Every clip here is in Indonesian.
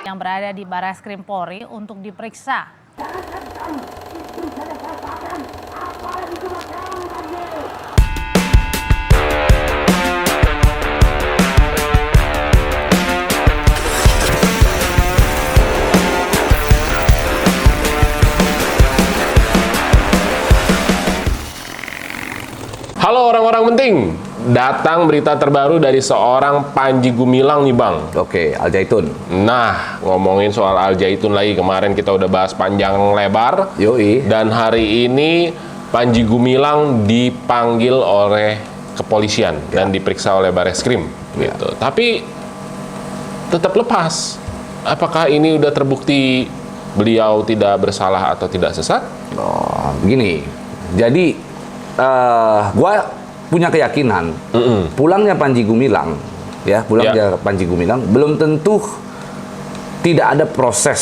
yang berada di Barreskrim Polri untuk diperiksa. Halo orang-orang penting, datang berita terbaru dari seorang Panji Gumilang nih Bang. Oke, Al Zaitun. Nah, ngomongin soal Al Zaitun lagi, kemarin kita udah bahas panjang lebar. Yoi. Dan hari ini Panji Gumilang dipanggil oleh kepolisian dan diperiksa oleh Barreskrim. Gitu. Tapi tetap lepas. Apakah ini udah terbukti beliau tidak bersalah atau tidak sesat? Oh, begini. Jadi gua punya keyakinan pulangnya Panji Gumilang, Panji Gumilang belum tentu tidak ada proses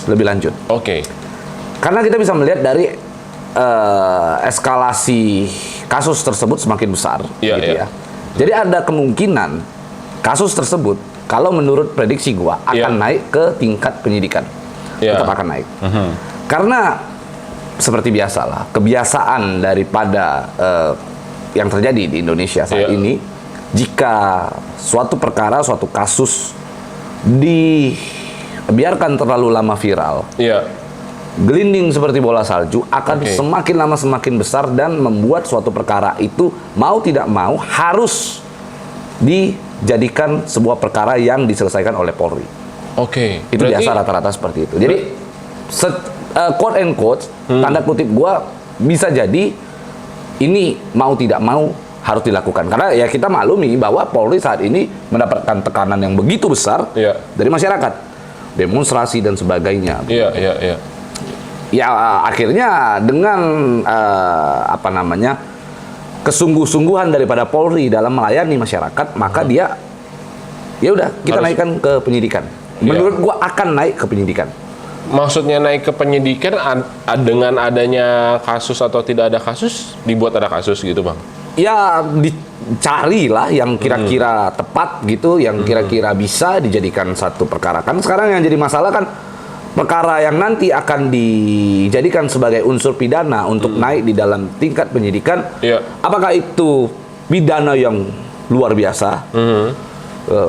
lebih lanjut. Oke. Karena kita bisa melihat dari eskalasi kasus tersebut semakin besar, ya. Jadi ada kemungkinan kasus tersebut, kalau menurut prediksi gua akan naik ke tingkat penyidikan, tetap akan naik. Karena seperti biasalah, kebiasaan daripada yang terjadi di Indonesia saat ini, jika suatu perkara, suatu kasus dibiarkan terlalu lama viral, gelinding seperti bola salju akan semakin lama semakin besar dan membuat suatu perkara itu mau tidak mau harus dijadikan sebuah perkara yang diselesaikan oleh Polri. Itu biasa rata-rata seperti itu. Jadi quote and quote, tanda kutip gua, bisa jadi ini mau tidak mau harus dilakukan. Karena ya kita maklumi bahwa Polri saat ini mendapatkan tekanan yang begitu besar dari masyarakat, demonstrasi dan sebagainya. Ya akhirnya dengan kesungguh-sungguhan daripada Polri dalam melayani masyarakat, maka dia ya udah kita naikkan ke penyidikan. Menurut gua akan naik ke penyidikan. Maksudnya naik ke penyidikan dengan adanya kasus atau tidak ada kasus, dibuat ada kasus gitu Bang? Ya dicarilah yang kira-kira tepat gitu, yang kira-kira bisa dijadikan satu perkara. Kan sekarang yang jadi masalah kan perkara yang nanti akan dijadikan sebagai unsur pidana untuk naik di dalam tingkat penyidikan. Apakah itu pidana yang luar biasa?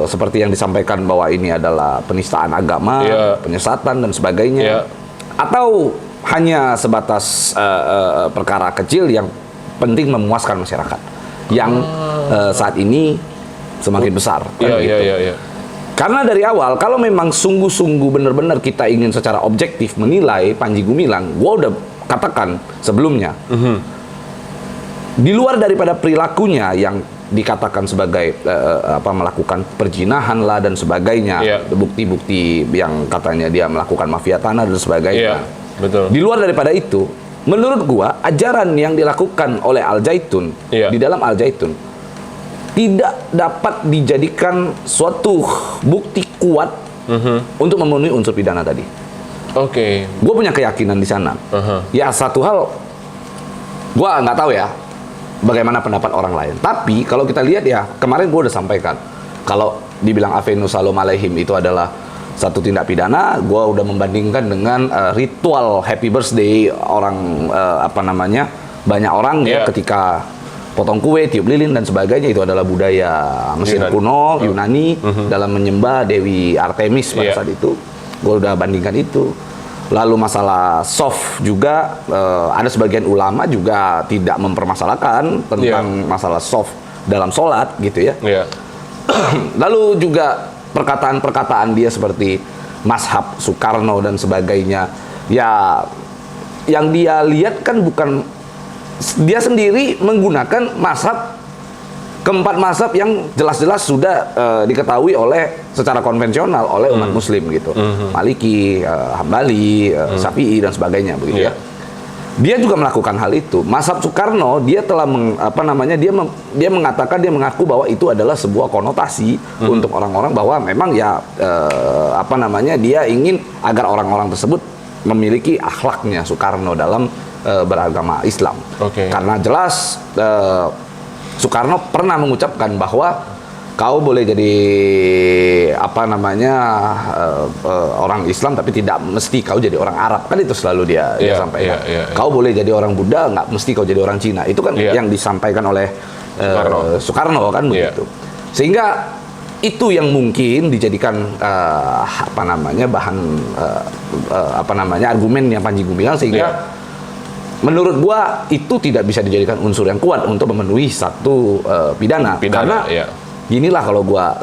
Seperti yang disampaikan bahwa ini adalah penistaan agama, penyesatan dan sebagainya, atau hanya sebatas perkara kecil yang penting memuaskan masyarakat yang saat ini semakin besar. Karena dari awal kalau memang sungguh-sungguh benar-benar kita ingin secara objektif menilai Panji Gumilang, gua udah katakan sebelumnya, di luar daripada perilakunya yang dikatakan sebagai melakukan perjinahan lah dan sebagainya, bukti-bukti yang katanya dia melakukan mafia tanah dan sebagainya. Di luar daripada itu, menurut gua ajaran yang dilakukan oleh Al Zaitun di dalam Al Zaitun tidak dapat dijadikan suatu bukti kuat untuk memenuhi unsur pidana tadi. Gua punya keyakinan di sana. Ya satu hal, gua nggak tahu ya bagaimana pendapat orang lain. Tapi kalau kita lihat ya, kemarin gue udah sampaikan, kalau dibilang Avenus Salam Alaihim itu adalah satu tindak pidana, gue udah membandingkan dengan ritual happy birthday orang banyak orang ketika potong kue, tiup lilin dan sebagainya, itu adalah budaya Mesir kuno, Yunani dalam menyembah Dewi Artemis pada saat itu. Gue udah bandingkan itu. Lalu masalah soft juga, ada sebagian ulama juga tidak mempermasalahkan tentang masalah soft dalam sholat gitu ya. Lalu juga perkataan-perkataan dia seperti mazhab Soekarno dan sebagainya. Ya, yang dia lihat kan bukan, dia sendiri menggunakan mazhab, keempat mazhab yang jelas-jelas sudah diketahui secara konvensional oleh umat Muslim gitu, Maliki, Hambali, Syafi'i dan sebagainya begitu ya. Dia juga melakukan hal itu. Mazhab Soekarno dia telah dia mengatakan, dia mengaku bahwa itu adalah sebuah konotasi untuk orang-orang bahwa memang ya dia ingin agar orang-orang tersebut memiliki akhlaknya Soekarno dalam beragama Islam. Karena jelas Soekarno pernah mengucapkan bahwa kau boleh jadi apa namanya orang Islam tapi tidak mesti kau jadi orang Arab, kan itu selalu dia sampaikan. Kau boleh jadi orang Buddha, nggak mesti kau jadi orang Cina. Itu kan yang disampaikan oleh Soekarno kan begitu. Sehingga itu yang mungkin dijadikan apa namanya bahan apa namanya argumennya Panji Gumilang, sehingga menurut gua itu tidak bisa dijadikan unsur yang kuat untuk memenuhi satu pidana. Karena inilah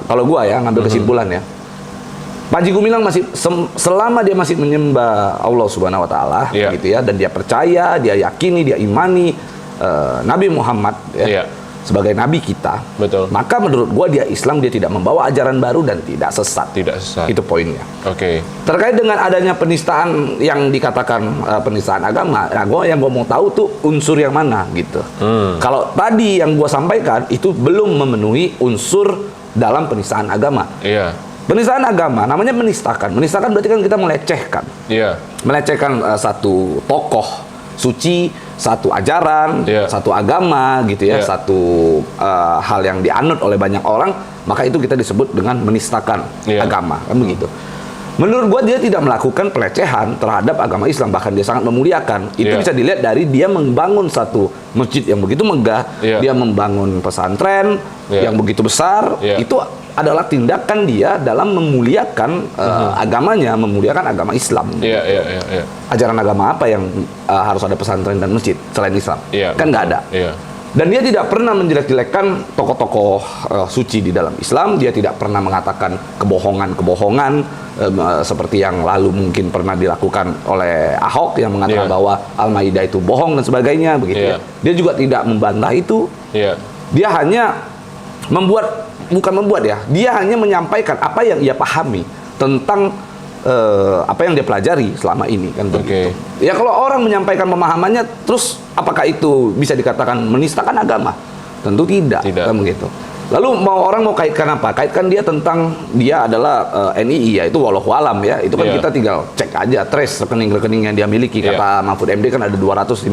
kalau gua ya ngambil kesimpulan ya. Panji Gumilang masih selama dia masih menyembah Allah Subhanahu wa taala gitu ya, dan dia percaya, dia yakini, dia imani Nabi Muhammad sebagai nabi kita. Betul. Maka menurut gua dia Islam, dia tidak membawa ajaran baru dan tidak sesat. Tidak sesat. Itu poinnya. Oke. Terkait dengan adanya penistaan yang dikatakan penistaan agama, nah gua mau tahu tuh unsur yang mana gitu. Kalau tadi yang gua sampaikan itu belum memenuhi unsur dalam penistaan agama. Iya. Penistaan agama namanya menistakan. Menistakan berarti kan kita melecehkan. Iya. Melecehkan satu tokoh suci, satu ajaran, satu agama gitu ya, satu hal yang dianut oleh banyak orang, maka itu kita disebut dengan menistakan agama, kan begitu. Menurut gua dia tidak melakukan pelecehan terhadap agama Islam, bahkan dia sangat memuliakan. Itu bisa dilihat dari dia membangun satu masjid yang begitu megah, dia membangun pesantren yang begitu besar, itu adalah tindakan dia dalam memuliakan agamanya, memuliakan agama Islam. Ajaran agama apa yang harus ada pesantren dan masjid selain Islam? Kan nggak ada. Dan dia tidak pernah menjelek-jelekkan tokoh-tokoh suci di dalam Islam. Dia tidak pernah mengatakan kebohongan-kebohongan seperti yang lalu mungkin pernah dilakukan oleh Ahok yang mengatakan bahwa Al-Maidah itu bohong dan sebagainya begitu. Dia juga tidak membantah itu. Dia hanya dia hanya menyampaikan apa yang ia pahami tentang apa yang dia pelajari selama ini, kan begitu. Ya kalau orang menyampaikan pemahamannya terus apakah itu bisa dikatakan menistakan agama? Tentu tidak. Kan begitu. Lalu orang mau kaitkan apa? Kaitkan dia tentang dia adalah NII, ya itu wallahu alam ya. Itu kan kita tinggal cek aja trace rekening-rekening yang dia miliki. Kata Mahfud MD kan ada 256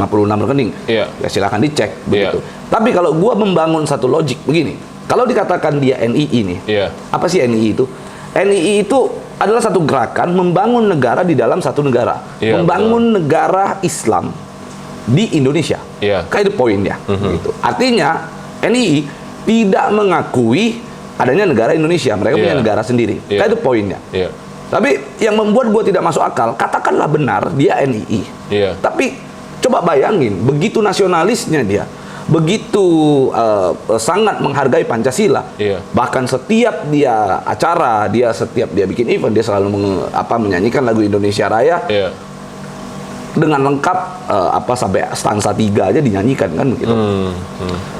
rekening. Ya silakan dicek begitu. Tapi kalau gua membangun satu logik begini, kalau dikatakan dia NII nih, apa sih NII itu? NII itu adalah satu gerakan membangun negara di dalam satu negara, membangun negara Islam di Indonesia. Kayak itu poinnya. Gitu. Artinya NII tidak mengakui adanya negara Indonesia, mereka punya negara sendiri. Kayak itu poinnya. Tapi yang membuat gue tidak masuk akal, katakanlah benar dia NII, tapi coba bayangin begitu nasionalisnya dia, begitu sangat menghargai Pancasila, bahkan setiap dia acara, setiap dia bikin event, dia selalu menyanyikan lagu Indonesia Raya dengan lengkap, sampai stansa 3 aja dinyanyikan, kan begitu.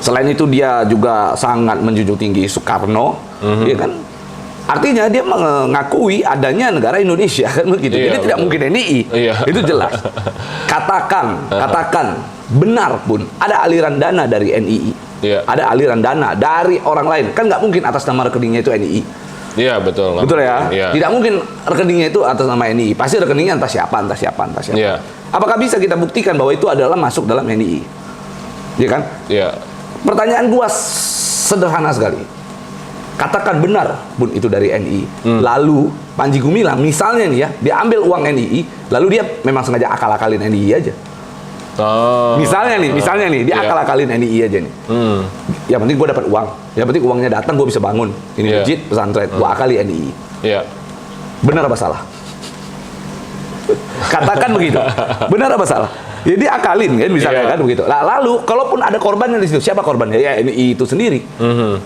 Selain itu dia juga sangat menjunjung tinggi Soekarno, ya kan? Artinya dia mengakui adanya negara Indonesia, kan begitu. Jadi tidak mungkin NII, itu jelas. Katakan benar pun ada aliran dana dari NII, ada aliran dana dari orang lain, kan nggak mungkin atas nama rekeningnya itu NII. Iya betul. Betul ya. Tidak mungkin rekeningnya itu atas nama NII, pasti rekeningnya entah siapa. Apakah bisa kita buktikan bahwa itu adalah masuk dalam NII? Ya kan? Pertanyaan gua sederhana sekali. Katakan benar pun itu dari NII. Lalu Panji Gumilang misalnya nih ya, dia ambil uang NII, lalu dia memang sengaja akal-akalin NII aja. Misalnya nih, dia akal-akalin NII aja nih. Yang penting gue dapat uang, yang penting uangnya datang, gue bisa bangun ini masjid, pesantren, gue akali NII. Benar apa salah? Katakan begitu. Benar apa salah? Jadi akalin kan misalnya kan begitu. Nah, lalu kalaupun ada korbannya di situ, siapa korbannya? Ya NII itu sendiri.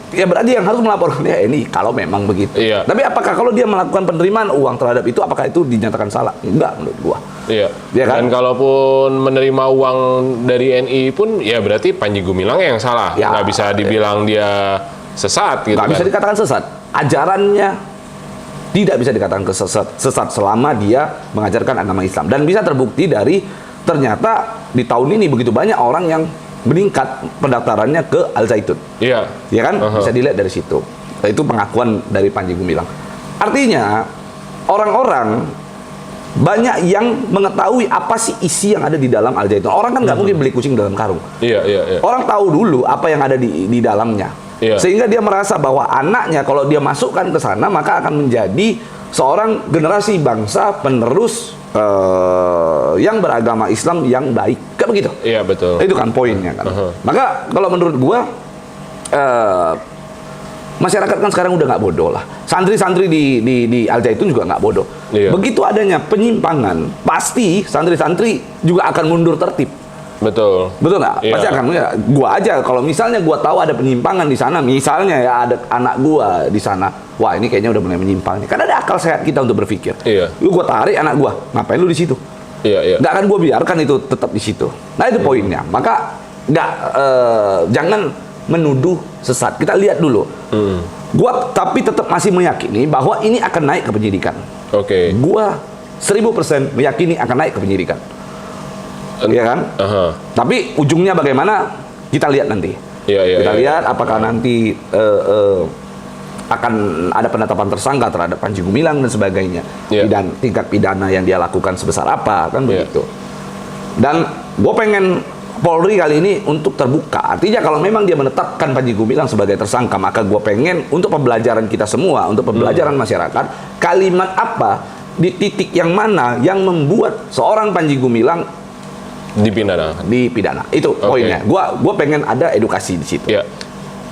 Ya berarti yang harus melaporkan ya NII kalau memang begitu. Tapi apakah kalau dia melakukan penerimaan uang terhadap itu, apakah itu dinyatakan salah? Enggak menurut gua. Ya kan? Dan kalaupun menerima uang dari NII pun ya berarti Panji Gumilang yang salah. Nggak bisa dibilang dia sesat gitu. Nggak bisa dikatakan sesat. Ajarannya tidak bisa dikatakan sesat selama dia mengajarkan agama Islam. Dan bisa terbukti dari ternyata di tahun ini begitu banyak orang yang meningkat pendaftarannya ke Al Zaitun. Ya kan? Bisa dilihat dari situ. Itu pengakuan dari Panji Gumilang. Artinya orang-orang banyak yang mengetahui apa sih isi yang ada di dalam Al Zaitun. Orang kan nggak mungkin beli kucing dalam karung. Orang tahu dulu apa yang ada di dalamnya. Iya. Sehingga dia merasa bahwa anaknya kalau dia masukkan ke sana maka akan menjadi seorang generasi bangsa penerus yang beragama Islam yang baik, kan begitu? Iya, betul. Itu kan poinnya kan. Maka kalau menurut gua masyarakat kan sekarang udah nggak bodoh lah. Santri-santri di Al Zaitun juga nggak bodoh. Iya. Begitu adanya penyimpangan, pasti santri-santri juga akan mundur tertib. Betul. Betul nggak? Iya. Pasti akan. Ya, gua aja kalau misalnya gua tahu ada penyimpangan di sana, misalnya ya ada anak gua di sana, wah ini kayaknya udah mulai menyimpang nih. Karena ada akal sehat kita untuk berpikir. Iya. Lu gua tarik anak gua, ngapain lu di situ? Iya, iya. Nggak akan gua biarkan itu tetap di situ. Nah itu poinnya. Maka jangan menuduh sesat. Kita lihat dulu. Gua tapi tetap masih meyakini bahwa ini akan naik ke penyidikan. Oke. Gua 1000% meyakini akan naik ke penyidikan. Iya kan? Tapi ujungnya bagaimana kita lihat nanti. Iya. Kita lihat apakah nanti akan ada penetapan tersangka terhadap Panji Gumilang dan sebagainya. Iya. Dan tingkat pidana yang dia lakukan sebesar apa, kan Iya. begitu. Dan gue pengen Polri kali ini untuk terbuka. Artinya kalau memang dia menetapkan Panji Gumilang sebagai tersangka, maka gue pengen untuk pembelajaran kita semua, untuk pembelajaran masyarakat, kalimat apa di titik yang mana yang membuat seorang Panji Gumilang dipidana. Itu poinnya. Gua pengen ada edukasi di situ. Iya.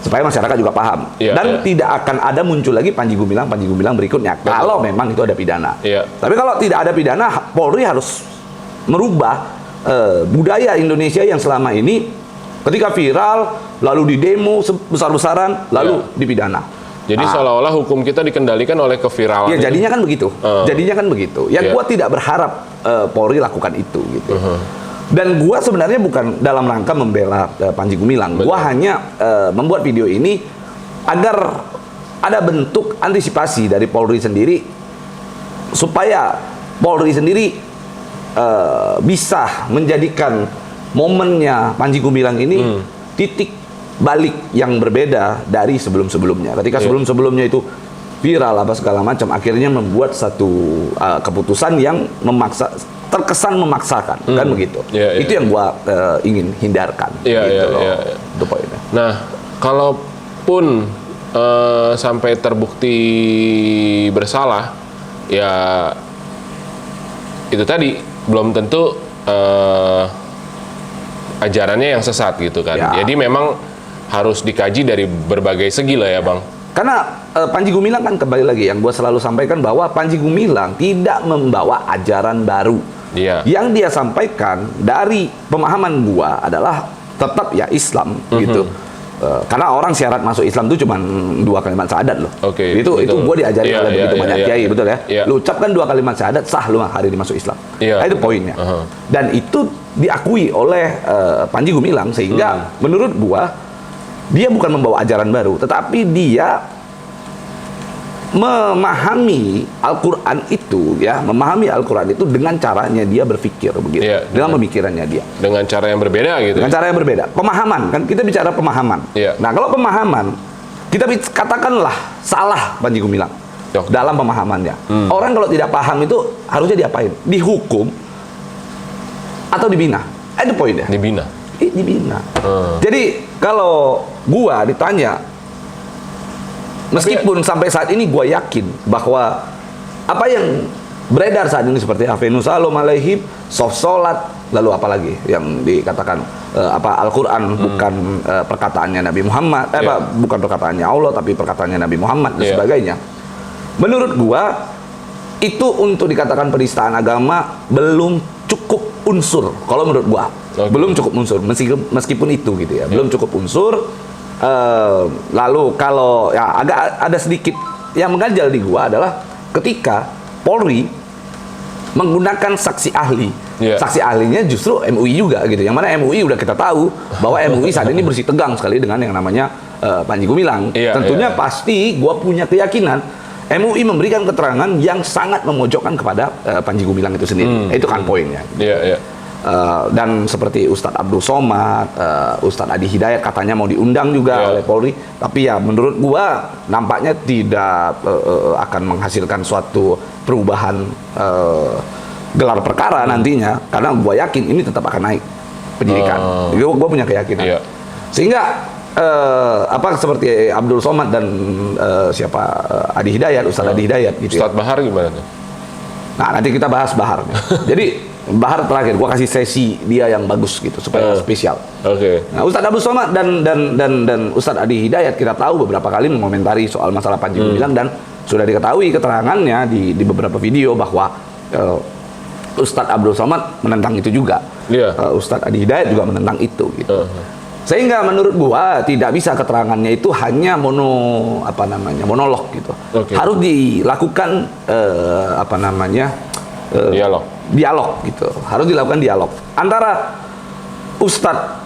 Supaya masyarakat juga paham. Iya, Dan iya. tidak akan ada muncul lagi Panji Gumilang berikutnya. Betul. Kalau memang itu ada pidana. Iya. Tapi kalau tidak ada pidana, Polri harus merubah budaya Indonesia yang selama ini ketika viral, lalu di demo besar-besaran, lalu dipidana. Jadi seolah-olah hukum kita dikendalikan oleh keviralan. Ya jadinya kan begitu. Jadinya kan begitu. Yang Iya. gua tidak berharap Polri lakukan itu gitu. Dan gua sebenarnya bukan dalam rangka membela Panji Gumilang. Betul. Gua hanya membuat video ini agar ada bentuk antisipasi dari Polri sendiri supaya Polri sendiri bisa menjadikan momennya Panji Gumilang ini titik balik yang berbeda dari sebelum-sebelumnya. Ketika sebelum-sebelumnya itu viral apa segala macam, akhirnya membuat satu keputusan yang terkesan memaksakan, kan begitu. Itu yang gua ingin hindarkan. Gitu loh. Itu poinnya. Nah, kalaupun sampai terbukti bersalah, ya itu tadi belum tentu ajarannya yang sesat gitu kan. Ya. Jadi memang harus dikaji dari berbagai segi lah ya, Bang. Karena Panji Gumilang kan kembali lagi yang gua selalu sampaikan bahwa Panji Gumilang tidak membawa ajaran baru. Iya. Yang dia sampaikan dari pemahaman gua adalah tetap ya Islam gitu. Karena orang syarat masuk Islam itu cuma 2 kalimat syahadat loh. Oke, itu betul. gua diajari Iya, oleh iya, begitu iya, banyak iya, kiai, iya. betul ya. Iya. Lu ucapkan 2 kalimat syahadat, sah lu hari ini masuk Islam. Iya. Nah, itu poinnya. Dan itu diakui oleh Panji Gumilang sehingga menurut gua dia bukan membawa ajaran baru, tetapi dia memahami Al-Quran itu, ya, memahami Al-Quran itu dengan caranya dia berpikir begitu, Iya, dengan pemikirannya dia, Dengan cara yang berbeda gitu. dengan cara yang berbeda. Pemahaman kan kita bicara pemahaman. Iya. Nah kalau pemahaman kita katakanlah salah Panji Gumilang dalam pemahamannya. Orang kalau tidak paham itu harusnya diapain? Dihukum atau dibina? Itu poinnya. Dibina. Dibina. Jadi kalau gua ditanya, meskipun sampai saat ini gua yakin bahwa apa yang beredar saat ini seperti Hafenus Salam alaihim, soft sholat, lalu apa lagi yang dikatakan Al-Quran bukan perkataannya Nabi Muhammad, bukan perkataannya Allah tapi perkataannya Nabi Muhammad dan sebagainya. Menurut gua itu untuk dikatakan penistaan agama belum cukup unsur. Kalau menurut gua belum cukup unsur, meskipun itu gitu ya, belum cukup unsur. Lalu kalau ya agak ada sedikit yang mengganjal di gua adalah ketika Polri menggunakan saksi ahli. Saksi ahlinya justru MUI juga gitu. Yang mana MUI udah kita tahu bahwa MUI saat ini bersih tegang sekali dengan yang namanya Panji Gumilang. Tentunya pasti gua punya keyakinan MUI memberikan keterangan yang sangat memojokkan kepada Panji Gumilang itu sendiri. Itu kan poinnya. Dan seperti Ustadz Abdul Somad, Ustadz Adi Hidayat katanya mau diundang juga oleh Polri, tapi ya menurut gua nampaknya tidak akan menghasilkan suatu perubahan gelar perkara nantinya, karena gua yakin ini tetap akan naik penyidikan. Gua punya keyakinan. Sehingga apa seperti Abdul Somad dan Adi Hidayat, Ustadz Adi Hidayat gitu. Ustadz Bahar gimana tuh? Nah, nanti kita bahas Bahar. Jadi Bahar terakhir, gua kasih sesi dia yang bagus gitu supaya spesial. Oke. Nah, Ustadz Abdul Somad dan Ustadz Adi Hidayat kita tahu beberapa kali mengomentari soal masalah Panji Gumilang dan sudah diketahui keterangannya di beberapa video bahwa Ustadz Abdul Somad menentang itu juga. Ustadz Adi Hidayat juga menentang itu gitu. Sehingga menurut gua tidak bisa keterangannya itu hanya monolog gitu. Harus dilakukan dialog gitu. Harus dilakukan dialog antara Ustadz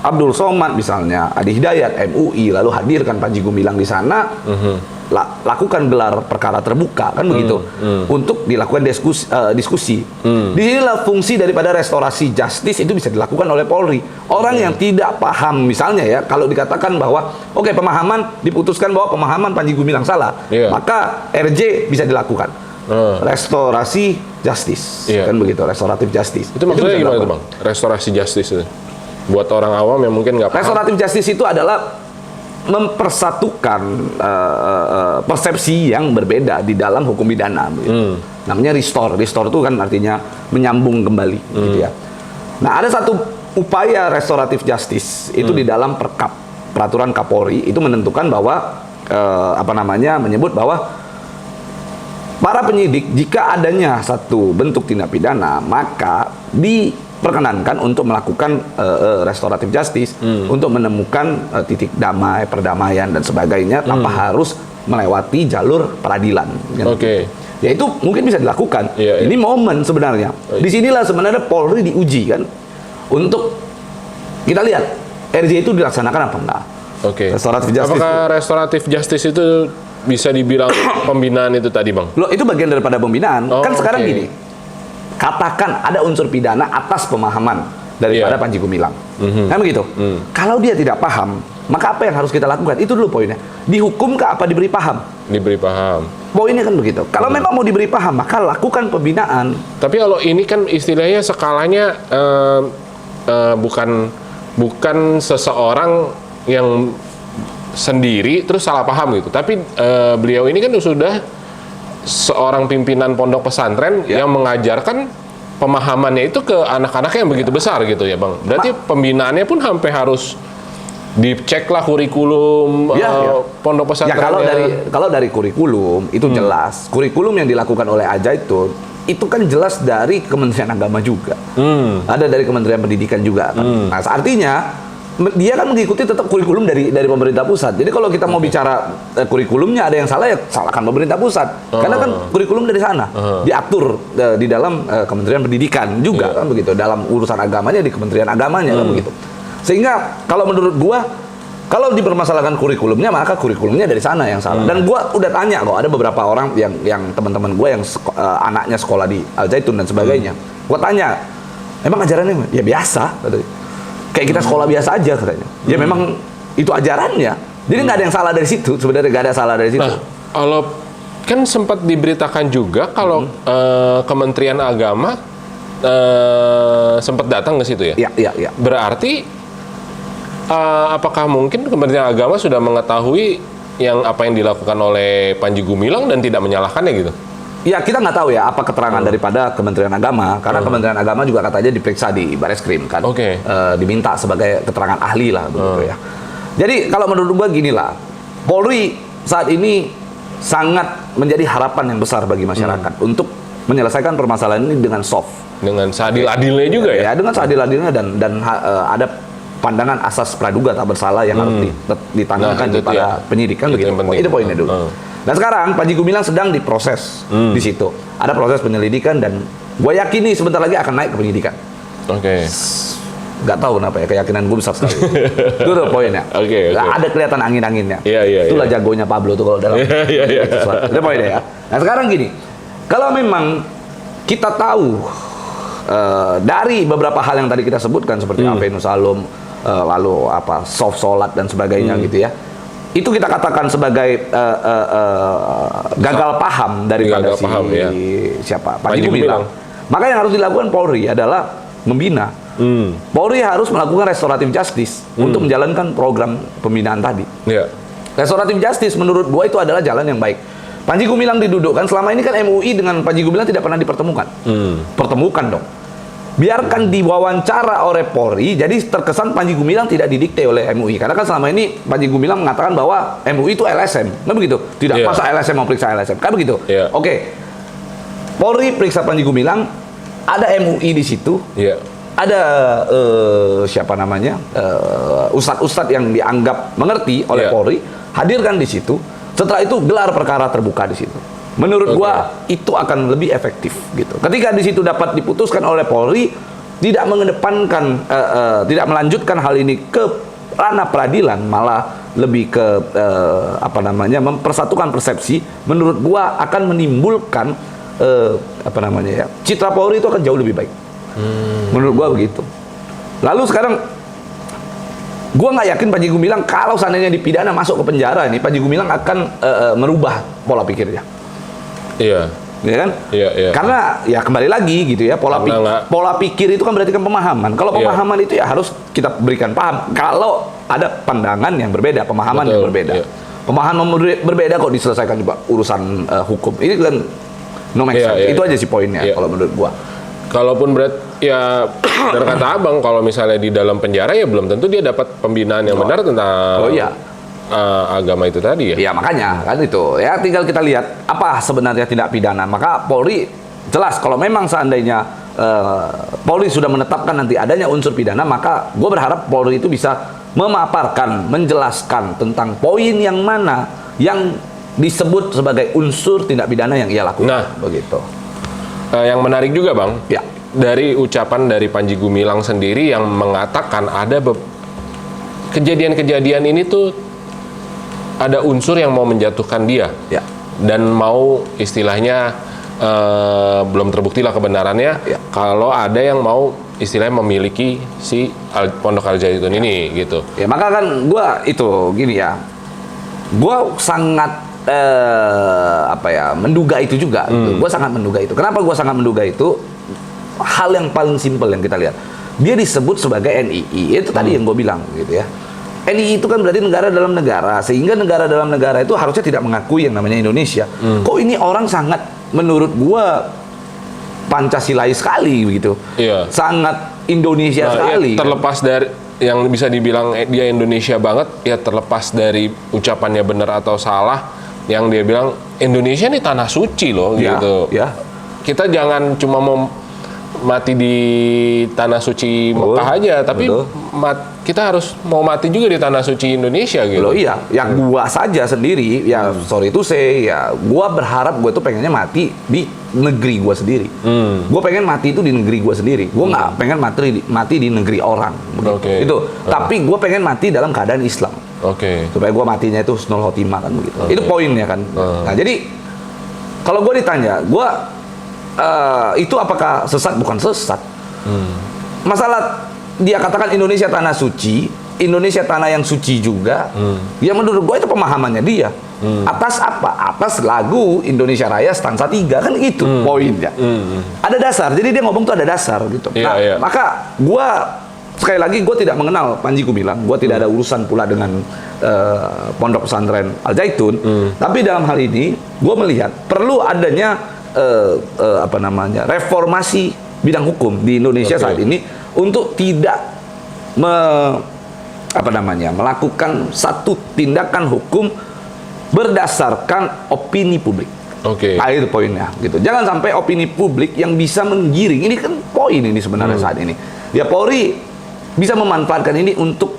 Abdul Somad misalnya, Adi Hidayat, MUI, lalu hadirkan Panji Gumilang di sana, lakukan gelar perkara terbuka kan begitu, untuk dilakukan diskusi. Disinilah fungsi daripada restorasi justice itu bisa dilakukan oleh Polri. Orang yang tidak paham misalnya ya, kalau dikatakan bahwa pemahaman diputuskan bahwa pemahaman Panji Gumilang salah, maka RJ bisa dilakukan. Restorasi justice kan begitu, restoratif justice. Itu maksudnya gimana tuh, Bang? Restorasi justice itu buat orang awam yang mungkin nggak paham. Restoratif justice itu adalah mempersatukan persepsi yang berbeda di dalam hukum pidana. Namanya restore. Restore itu kan artinya menyambung kembali, gitu ya. Nah, ada satu upaya restoratif justice itu di dalam peraturan Kapolri itu menentukan bahwa menyebut bahwa para penyidik jika adanya satu bentuk tindak pidana maka diperkenankan untuk melakukan restoratif justice untuk menemukan titik damai, perdamaian dan sebagainya tanpa harus melewati jalur peradilan. Ya itu mungkin bisa dilakukan. Ini momen sebenarnya. Disinilah sebenarnya Polri diuji kan untuk kita lihat RJ itu dilaksanakan apa enggak. Restoratif justice. Apakah restoratif justice itu bisa dibilang pembinaan itu tadi, Bang? Loh, itu bagian daripada pembinaan. Kan sekarang gini, katakan ada unsur pidana atas pemahaman daripada Panji Gumilang. Kan begitu? Kalau dia tidak paham, maka apa yang harus kita lakukan? Itu dulu poinnya. Dihukum kah apa diberi paham? Diberi paham. Poinnya kan begitu. Kalau memang mau diberi paham, maka lakukan pembinaan. Tapi kalau ini kan istilahnya skalanya bukan seseorang yang sendiri terus salah paham gitu. Tapi beliau ini kan sudah seorang pimpinan pondok pesantren yang mengajarkan pemahamannya itu ke anak-anak yang begitu besar gitu ya, Bang. Berarti pembinaannya pun sampai harus dicek lah kurikulum pondok pesantren. Kalau dari kurikulum itu jelas. Kurikulum yang dilakukan oleh Al-Zaitun itu kan jelas dari Kementerian Agama juga. Ada dari Kementerian Pendidikan juga kan. Nah, artinya dia kan mengikuti tetap kurikulum dari pemerintah pusat. Jadi kalau kita mau bicara kurikulumnya ada yang salah, ya salahkan pemerintah pusat. Karena kan kurikulum dari sana diatur di dalam Kementerian Pendidikan juga kan begitu. Dalam urusan agamanya di Kementerian Agamanya kan begitu. Sehingga kalau menurut gua, kalau dipermasalahkan kurikulumnya, maka kurikulumnya dari sana yang salah. Dan gua udah tanya kok, ada beberapa orang yang teman-teman gua yang anaknya sekolah di Al-Zaitun dan sebagainya. Gua tanya, emang ajarannya ya biasa katanya. Kayak kita sekolah biasa aja katanya. Ya memang itu ajarannya. Jadi nggak ada yang salah dari situ. Sebenarnya nggak ada salah dari situ. Nah, kalau kan sempat diberitakan juga kalau Kementerian Agama sempat datang ke situ ya. Iya. Berarti apakah mungkin Kementerian Agama sudah mengetahui apa yang dilakukan oleh Panji Gumilang dan tidak menyalahkannya gitu? Ya, kita nggak tahu ya apa keterangan daripada Kementerian Agama, karena Kementerian Agama juga katanya diperiksa di Bareskrim kan, diminta sebagai keterangan ahli lah begitu ya. Jadi kalau menurut gua gini lah, Polri saat ini sangat menjadi harapan yang besar bagi masyarakat untuk menyelesaikan permasalahan ini dengan soft, dengan seadil-adilnya juga ya. Ya, dengan seadil-adilnya dan ada pandangan asas praduga tak bersalah yang harus ditanamkan kepada penyidik kan begitu. Itu poinnya dulu. Nah sekarang Panji Gumilang sedang diproses di situ. Ada proses penyelidikan dan gue yakini sebentar lagi akan naik ke penyidikan. Gak tahu kenapa ya, keyakinan gue besar sekali. Itu tuh poinnya. Ada kelihatan angin-anginnya. Itulah jagonya Pablo tuh kalau dalam sesuatu. Itu poinnya ya. Nah sekarang gini, kalau memang kita tahu dari beberapa hal yang tadi kita sebutkan seperti Afenus Salom, lalu soft sholat dan sebagainya gitu ya. Itu kita katakan sebagai gagal paham daripada siapa Panji Gumilang. Maka yang harus dilakukan Polri adalah membina. Polri harus melakukan restoratif justice untuk menjalankan program pembinaan tadi. Iya. Restoratif justice menurut gua itu adalah jalan yang baik. Panji Gumilang didudukkan, selama ini kan MUI dengan Panji Gumilang tidak pernah dipertemukan. Pertemukan dong. Biarkan diwawancara oleh Polri, jadi terkesan Panji Gumilang tidak didikte oleh MUI. Karena kan selama ini Panji Gumilang mengatakan bahwa MUI itu LSM, kan begitu? Tidak, masa LSM mau periksa LSM, kan begitu? Oke. Polri periksa Panji Gumilang, ada MUI di situ, ada siapa namanya, ustadz-ustadz yang dianggap mengerti oleh Polri, hadirkan di situ. Setelah itu gelar perkara terbuka di situ. Menurut gua itu akan lebih efektif gitu. Ketika di situ dapat diputuskan oleh Polri, tidak mengedepankan, tidak melanjutkan hal ini ke ranah peradilan, malah lebih ke apa namanya, mempersatukan persepsi. Menurut gua akan menimbulkan apa namanya ya, citra Polri itu akan jauh lebih baik. Menurut gua begitu. Lalu sekarang gua nggak yakin Panji Gumilang kalau seandainya dipidana masuk ke penjara ini, Panji Gumilang akan merubah pola pikirnya. Iya. Ya kan? Iya. Karena ya kembali lagi gitu ya, pola pikir itu kan berarti kan pemahaman. Kalau pemahaman itu ya harus kita berikan paham. Kalau ada pandangan yang berbeda, pemahaman yang berbeda. Pemahaman berbeda kok diselesaikan juga urusan hukum. Ini kan no make sense. Itu aja sih poinnya kalau menurut gua. Kalaupun ya benar kata Abang, kalau misalnya di dalam penjara ya belum tentu dia dapat pembinaan yang benar tentang agama itu tadi ya. Iya, makanya kan itu. Ya tinggal kita lihat apa sebenarnya tindak pidana. Maka Polri jelas kalau memang seandainya Polri sudah menetapkan nanti adanya unsur pidana, maka gue berharap Polri itu bisa memaparkan, menjelaskan tentang poin yang mana yang disebut sebagai unsur tindak pidana yang ia lakukan. Nah, begitu. Yang menarik juga Bang, dari ucapan dari Panji Gumilang sendiri yang mengatakan ada kejadian-kejadian ini tuh ada unsur yang mau menjatuhkan dia dan mau istilahnya belum terbukti lah kebenarannya kalau ada yang mau istilahnya memiliki si Pondok Al Zaitun ini gitu. Ya maka kan gua itu gini ya, gua sangat apa ya, menduga itu juga. Gua sangat menduga itu. Kenapa gua sangat menduga itu? Hal yang paling simpel yang kita lihat, dia disebut sebagai NII. Itu tadi yang gue bilang gitu ya. NII itu kan berarti negara dalam negara, sehingga negara dalam negara itu harusnya tidak mengakui yang namanya Indonesia. Kok ini orang sangat, menurut gua Pancasilais sekali begitu. Sangat Indonesia sekali. Terlepas dari yang bisa dibilang dia Indonesia banget, ya terlepas dari ucapannya benar atau salah, yang dia bilang Indonesia ini tanah suci loh gitu. Kita jangan cuma mau mati di tanah suci Mekah aja, tapi kita harus mau mati juga di tanah suci Indonesia gitu. Loh iya, yang gua saja sendiri, ya sorry to say, ya gua berharap gua tuh pengennya mati di negeri gua sendiri. Gua pengen mati itu di negeri gua sendiri. Gua nggak pengen mati di negeri orang. Itu. Tapi gua pengen mati dalam keadaan Islam. Supaya gua matinya itu husnul khotimah kan begitu. Itu poinnya kan. Nah, jadi kalau gua ditanya, gua itu apakah sesat? Bukan sesat. Masalah dia katakan Indonesia tanah suci, Indonesia tanah yang suci juga. Ya menurut gue itu pemahamannya dia. Atas apa? Atas lagu Indonesia Raya stanza 3 kan itu poinnya. Ada dasar. Jadi dia ngomong tuh ada dasar gitu. Maka gue sekali lagi gue tidak mengenal Panji Gumilang. Gue tidak ada urusan pula dengan Pondok Pesantren Al Zaitun. Tapi dalam hal ini gue melihat perlu adanya apa namanya, reformasi bidang hukum di Indonesia saat ini untuk tidak melakukan satu tindakan hukum berdasarkan opini publik. Nah, itu poinnya gitu. Jangan sampai opini publik yang bisa menggiring. Ini kan poin ini sebenarnya saat ini. Ya Polri bisa memanfaatkan ini untuk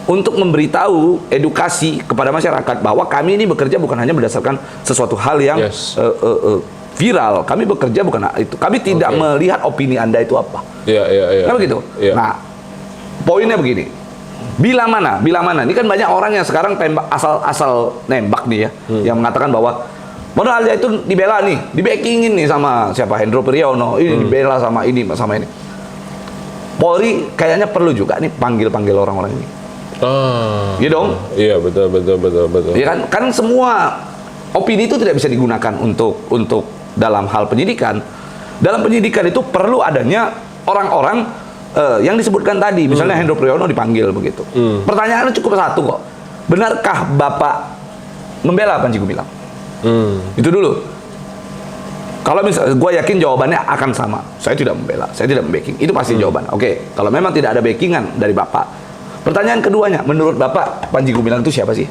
untuk memberitahu edukasi kepada masyarakat bahwa kami ini bekerja bukan hanya berdasarkan sesuatu hal yang viral. Kami bekerja bukan itu. Kami tidak melihat opini Anda itu apa. Kan begitu. Nah, poinnya begini. Bila mana? Ini kan banyak orang yang sekarang tembak asal nembak nih ya, yang mengatakan bahwa Pondok Al Zaitun dibela nih, di-backingin nih sama siapa, Hendro Priyono, ini dibela sama ini. Polri kayaknya perlu juga nih panggil orang-orang ini. Iya dong. Iya betul. Iya kan semua opini itu tidak bisa digunakan untuk dalam hal penyidikan. Dalam penyidikan itu perlu adanya orang-orang yang disebutkan tadi, misalnya Hendro Priyono dipanggil begitu. Pertanyaannya cukup satu kok. Benarkah Bapak membela Panji Gumilang? Itu dulu. Kalau misalnya, gue yakin jawabannya akan sama. Saya tidak membela, saya tidak membacking. Itu pasti jawaban. Oke, kalau memang tidak ada backingan dari Bapak. Pertanyaan keduanya, menurut Bapak Panji Gumilang itu siapa sih?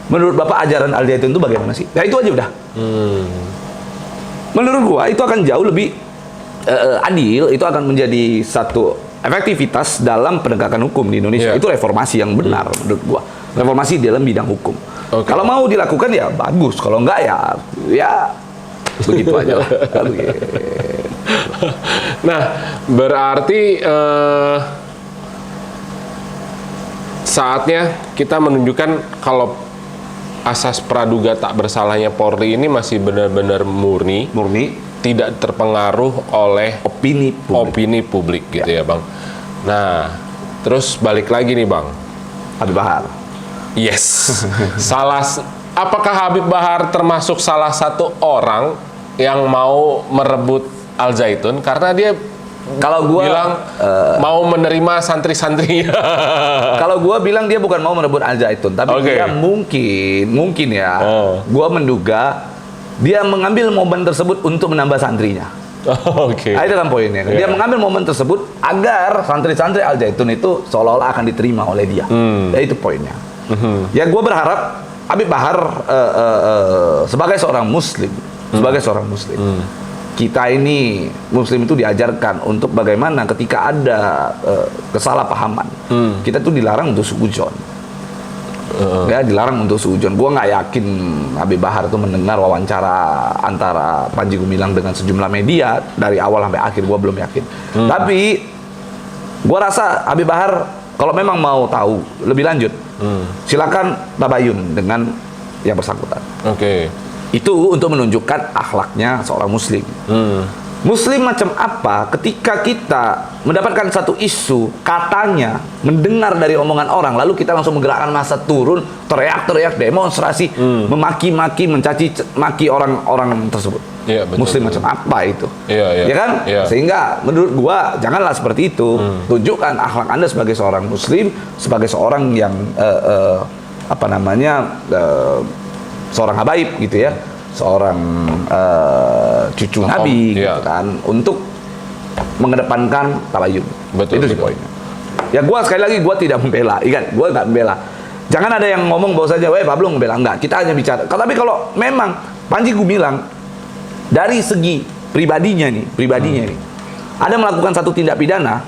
Menurut Bapak ajaran Al Zaitun itu bagaimana sih? Ya itu aja udah. Menurut gue itu akan jauh lebih adil. Itu akan menjadi satu efektivitas dalam penegakan hukum di Indonesia. Itu reformasi yang benar menurut gue. Reformasi dalam bidang hukum. Kalau mau dilakukan ya bagus. Kalau enggak ya begitu aja lah. Nah, berarti saatnya kita menunjukkan kalau asas praduga tak bersalahnya Polri ini masih benar-benar murni, tidak terpengaruh oleh opini publik gitu ya Bang. Nah, terus balik lagi nih Bang, Habib Bahar. Yes. Apakah Habib Bahar termasuk salah satu orang yang mau merebut Al Zaitun karena dia kalau gua bilang mau menerima santri-santrinya? Kalau gua bilang dia bukan mau merebut Al Zaitun, tapi dia mungkin ya. Gua menduga dia mengambil momen tersebut untuk menambah santrinya. Itu kan poinnya. Dia mengambil momen tersebut agar santri-santri Al Zaitun itu seolah-olah akan diterima oleh dia. Itu poinnya. Ya gua berharap Habib Bahar sebagai seorang muslim, kita ini muslim itu diajarkan untuk bagaimana ketika ada kesalahpahaman, kita tuh dilarang untuk suudzon. Ya, dilarang untuk suudzon. Gua nggak yakin Habib Bahar itu mendengar wawancara antara Panji Gumilang dengan sejumlah media dari awal sampai akhir. Gua belum yakin. Tapi gua rasa Habib Bahar kalau memang mau tahu lebih lanjut, silakan tabayun dengan yang bersangkutan. Itu untuk menunjukkan akhlaknya seorang muslim. Muslim macam apa ketika kita mendapatkan satu isu, katanya mendengar dari omongan orang, lalu kita langsung menggerakkan massa turun, teriak-teriak, demonstrasi, memaki-maki, mencaci maki orang-orang tersebut. Muslim macam apa itu? Ya kan? Sehingga menurut gua janganlah seperti itu. Tunjukkan akhlak Anda sebagai seorang muslim, sebagai seorang yang seorang habaib gitu ya, seorang cucu Nabi gitu kan, untuk mengedepankan tabayun. Itu sih poinnya. Ya gua sekali lagi gua tidak membela, ingat gua nggak membela. Jangan ada yang ngomong bahwasanya Pablo membela, enggak. Kita hanya bicara. Tapi kalau memang Panji Gumilang dari segi pribadinya nih, ada melakukan satu tindak pidana,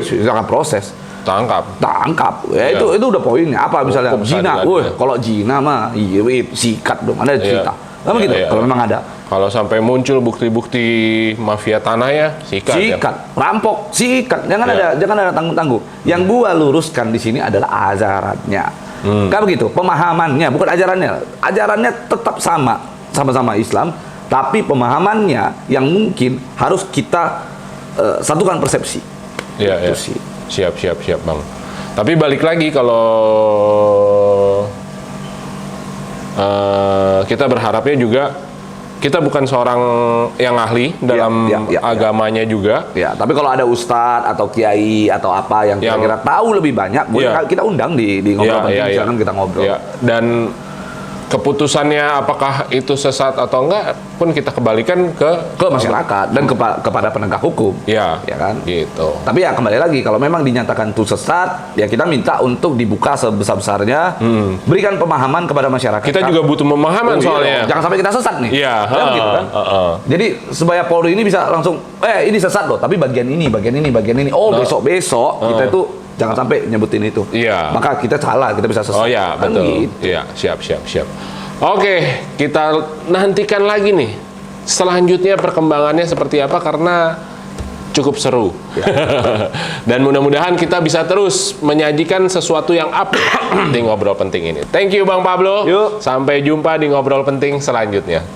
silakan proses. Tangkap. Ya, itu udah poinnya. Apa misalnya zina? Kalau zina mah sikat dong. Ada cerita. Lama gitu. Kalau memang ada. Kalau sampai muncul bukti-bukti mafia tanah ya, sikat. Rampok, sikat. Jangan ada tanggung-tanggung. Yang gua luruskan di sini adalah ajarannya. Kan begitu. Pemahamannya, bukan ajarannya. Ajarannya tetap sama-sama Islam, tapi pemahamannya yang mungkin harus kita satukan persepsi. Itu sih. Siap Bang. Tapi balik lagi kalau kita berharapnya juga kita bukan seorang yang ahli dalam agamanya juga. Tapi kalau ada ustadz atau kiai atau apa yang kira-kira tahu lebih banyak, boleh kita undang di ngobrol penting, misalkan kita ngobrol. Dan keputusannya apakah itu sesat atau enggak pun kita kembalikan ke masyarakat dan kepada penegak hukum. Ya kan? Gitu. Tapi ya kembali lagi, kalau memang dinyatakan itu sesat, ya kita minta untuk dibuka sebesar-besarnya, berikan pemahaman kepada masyarakat. Kita juga butuh pemahaman soalnya. Jangan sampai kita sesat nih. Gitu kan? Jadi supaya Polri ini bisa langsung, ini sesat loh, tapi bagian ini. Besok-besok kita itu jangan sampai nyebutin itu. Maka kita salah, kita bisa sesat. Betul. Gitu. Siap. Oke, kita nantikan lagi nih selanjutnya perkembangannya seperti apa, karena cukup seru. Dan mudah-mudahan kita bisa terus menyajikan sesuatu yang update di Ngobrol Penting ini. Thank you Bang Pablo. Sampai jumpa di Ngobrol Penting selanjutnya.